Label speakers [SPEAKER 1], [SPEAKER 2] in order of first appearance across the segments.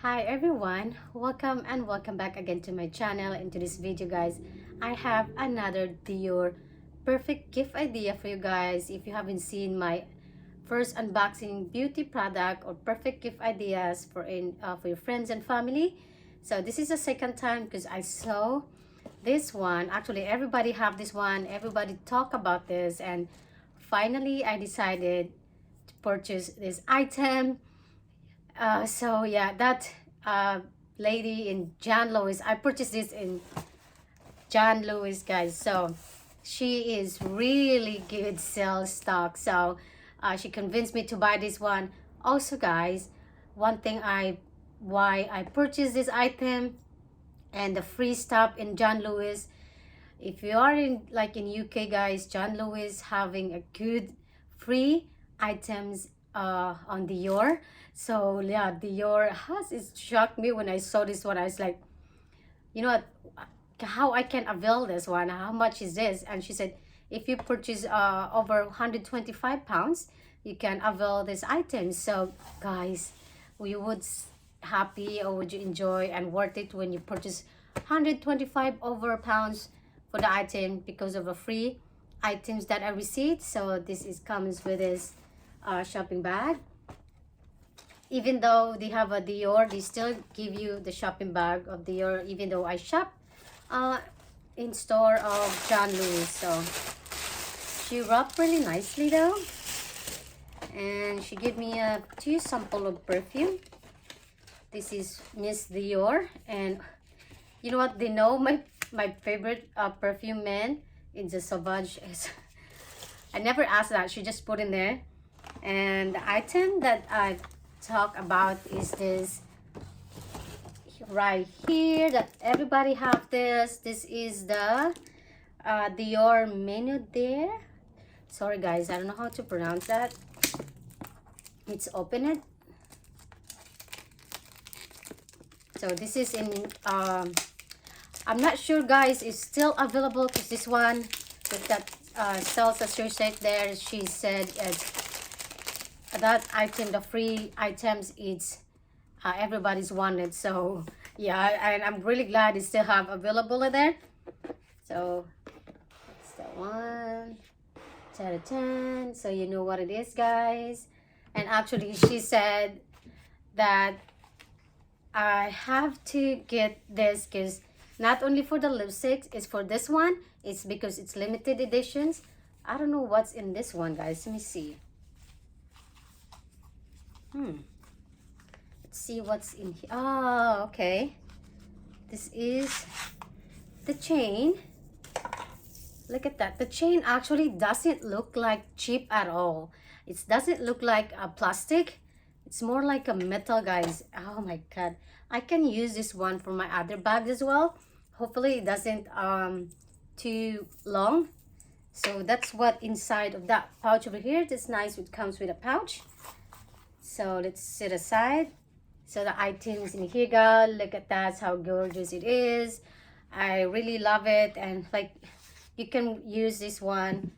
[SPEAKER 1] Hi everyone, welcome and welcome back again to my channel. In today's video guys, I have another Dior perfect gift idea for you guys. If you haven't seen my first unboxing beauty product or perfect gift ideas for your friends and family, so this is the second time because I saw this one. Actually everybody have this one, everybody talk about this, and finally I decided to purchase this item. So yeah, that lady in John Lewis, I purchased this in John Lewis, guys. So she is really good sell stock. So she convinced me to buy this one. Also, guys, one thing why I purchased this item and the free stuff in John Lewis. If you are in UK, guys, John Lewis having a good free items on Dior. So yeah, Dior has it shocked me when I saw this one. I was like, you know what, how I can avail this one? How much is this? And she said, if you purchase over 125 pounds, you can avail this item. So guys, we would happy or would you enjoy and worth it when you purchase 125 over pounds for the item because of the free items that I received. So this is comes with this shopping bag. Even though they have a Dior, they still give you the shopping bag of Dior, even though I shop uh, in store of John Lewis. So she wrapped really nicely though, and she gave me a 2 sample of perfume. This is Miss Dior, and you know what, they know my favorite perfume man in the Sauvage is I never asked that, she just put in there. And the item that I talk about is this right here, that everybody have this. This is the Dior menu there. Sorry guys, I don't know how to pronounce that. Let's open it. So this is in I'm not sure guys, it's still available because this one with that sales associate there, she said that item, the free items, it's everybody's wanted. So yeah, and I'm really glad it still have available there. So that's that one. Ta-da-tan. So you know what it is guys. And actually she said that I have to get this because not only for the lipsticks, it's for this one. It's because it's limited editions. I don't know what's in this one guys, let me see. Let's see what's in here. Oh, okay. This is the chain. Look at that. The chain actually doesn't look like cheap at all. It doesn't look like a plastic. It's more like a metal, guys. Oh my god. I can use this one for my other bags as well. Hopefully it doesn't too long. So that's what inside of that pouch over here. It's nice. It comes with a pouch. So let's set aside. So the items in here, girl, look at that, how gorgeous it is. I really love it. And like you can use this one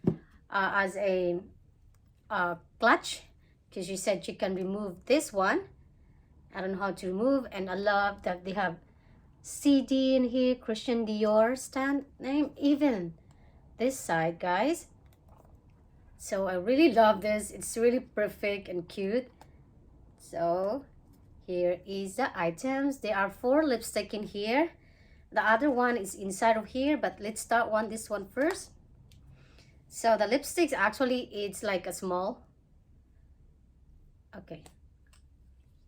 [SPEAKER 1] as a clutch, because she said she can remove this one. I don't know how to remove. And I love that they have CD in here, Christian Dior stand name, even this side, guys. So I really love this. It's really perfect and cute. So here is the items. There are 4 lipstick in here. The other one is inside of here, but let's start this one first. So the lipsticks actually, it's like a small. Okay.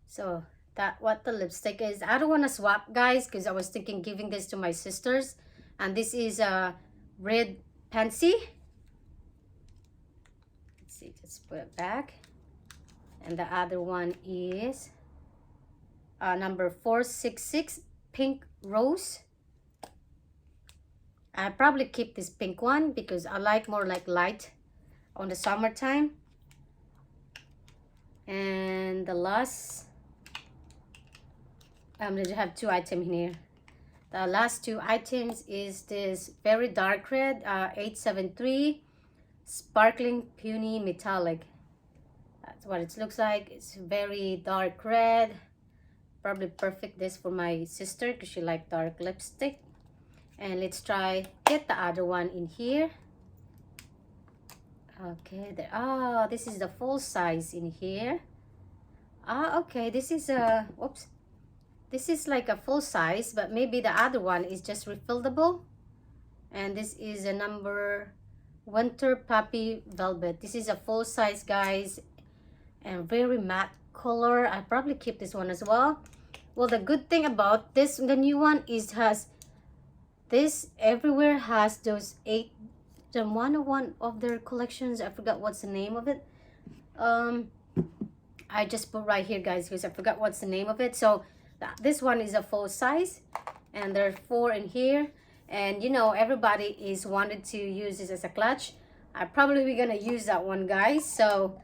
[SPEAKER 1] So that what the lipstick is. I don't want to swap guys because I was thinking giving this to my sisters. And this is a red pansy. Let's see, let's put it back. And the other one is number 466, pink rose. I probably keep this pink one because I like more like light on the summertime. And the last, I'm going to have 2 items in here. The last 2 items is this very dark red 873 sparkling puny metallic. That's what it looks like. It's very dark red. probably perfect this for my sister because she like dark lipstick. And let's try get the other one in here. Okay, there. Oh, this is the full size in here. Okay, this is a whoops. This is like a full size, but maybe the other one is just refillable. And this is a number Winter Puppy Velvet. This is a full size, guys, and very matte color. I probably keep this one as well. Well, the good thing about this, the new one, is has this everywhere has those 8 the one of their collections. I forgot what's the name of it. I just put right here, guys, because I forgot what's the name of it. So this one is a full size, and there are 4 in here. And you know, everybody is wanted to use this as a clutch. I probably we're gonna use that one, guys. So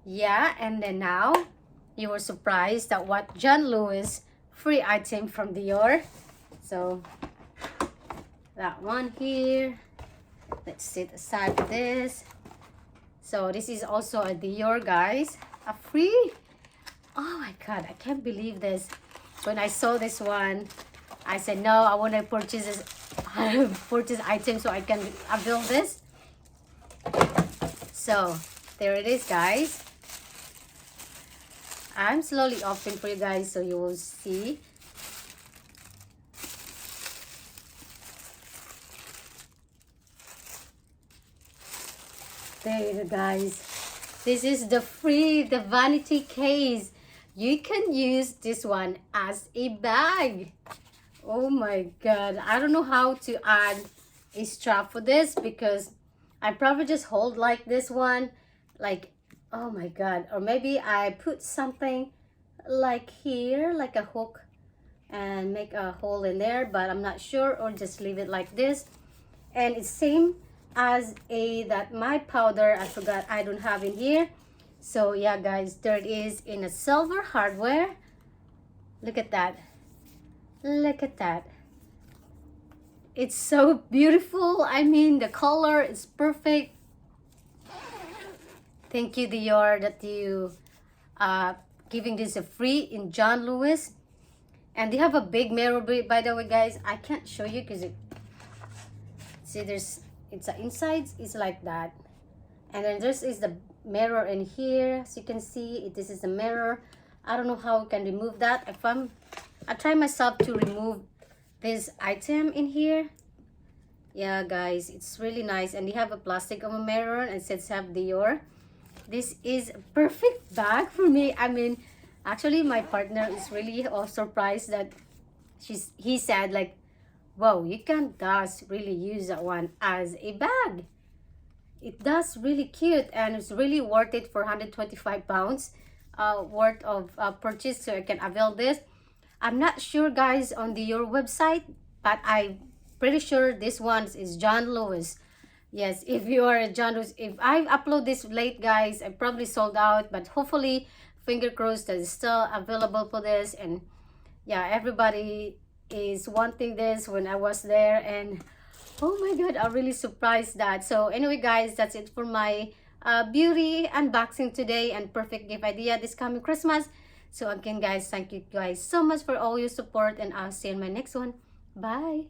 [SPEAKER 1] yeah, and then now you were surprised at what John Lewis free item from Dior. So that one here, let's sit aside for this. So this is also a Dior, guys, a free. Oh my god, I can't believe this. When I saw this one, I said no, I want to purchase this purchase item so I can build this. So there it is, guys. I'm slowly opening for you guys so you will see. There you go, guys. This is the vanity case. You can use this one as a bag. Oh my god, I don't know how to add a strap for this because I probably just hold like this one, like, oh my god. Or maybe I put something like here, like a hook, and make a hole in there, but I'm not sure, or just leave it like this. And it's same as that my powder, I forgot I don't have in here. So yeah, guys, there it is in a silver hardware. Look at that. Look at that. It's so beautiful. I mean, the color is perfect. Thank you, Dior, that you giving this a free in John Lewis. And they have a big mirror, by the way, guys. I can't show you because see, it's the insides is like that, and then this is the mirror in here. So you can see this is the mirror. I don't know how we can remove that. I try myself to remove this item in here. Yeah, guys, it's really nice. And they have a plastic of a mirror and it says have Dior. This is a perfect bag for me. I mean, actually my partner is really surprised that he said like, wow, you can does really use that one as a bag. It does really cute, and it's really worth it for 125 pounds worth of purchase, so I can avail this. I'm not sure, guys, on your website, but I'm pretty sure this one is John Lewis. Yes, if you are a John Lewis, if I upload this late, guys, I probably sold out, but hopefully, finger crossed, that it's still available for this. And yeah, everybody is wanting this when I was there, and oh my god, I'm really surprised that. So anyway, guys, that's it for my beauty unboxing today and perfect gift idea this coming Christmas. So again, guys, thank you guys so much for all your support, and I'll see you in my next one. Bye.